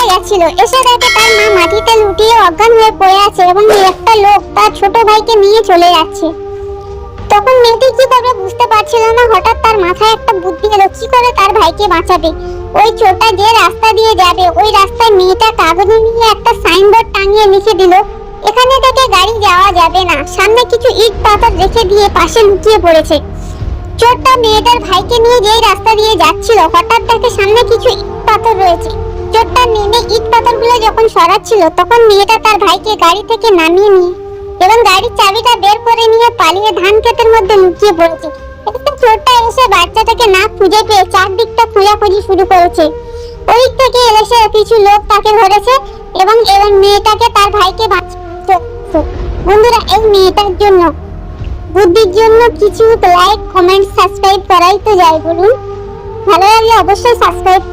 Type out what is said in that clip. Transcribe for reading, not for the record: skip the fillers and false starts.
গেছিল, এসে দেখে তার মা মাটিতে লুটিয়ে অজ্ঞান হয়ে পড়ে আছে এবং একটা লোক তার ছোট ভাইকে নিয়ে চলে যাচ্ছে। তখন মেয়েটি কি করবে বুঝতে পারছিল না। হঠাৎ তার মাথায় একটা বুদ্ধি এলো, কি করে তার ভাইকে বাঁচাবে। ওই ছোটা যে রাস্তা দিয়ে যাবে ওই রাস্তায় মেয়েটা কাগজে নিয়ে একটা সাইনবোর্ড টাঙিয়ে লিখে দিল, এখানে থেকে গাড়ি যাওয়া যাবে না। সামনে কিছু ইট পাথর রেখে দিয়ে পাশে লুকিয়ে পড়েছে। চোরটা মেয়েটার ভাইকে নিয়ে যেই রাস্তা দিয়ে যাচ্ছিল হঠাৎ দেখে সামনে কিছু ইট পাথর রয়েছে। চোরটা নেমে ইট পাথরগুলো যখন সরাচ্ছিল তখন মেয়েটা তার ভাইকে গাড়ি থেকে নামিয়ে নিয়ে এবং গাড়ির চাবিটা বের করে নিয়ে পালিয়ে ধান ক্ষেতের মধ্যে লুকিয়ে পড়েছে। এদিকে চোরটা এসে বাচ্চাটাকে না খুঁজে পেয়ে চারদিকটা খোঁজাখুঁজি শুরু করেছে। ওই থেকে এসে কিছু লোক তাকে ধরেছে এবং মেয়েটাকে তার ভাইকে বাঁচাচ্ছে। বন্ধুরা, এই মেয়েটার জন্য বুদ্ধির জন্য কিছু লাইক কমেন্ট সাবস্ক্রাইব করাই তো যায় বলুন। ভালো লাগলে অবশ্যই সাবস্ক্রাইব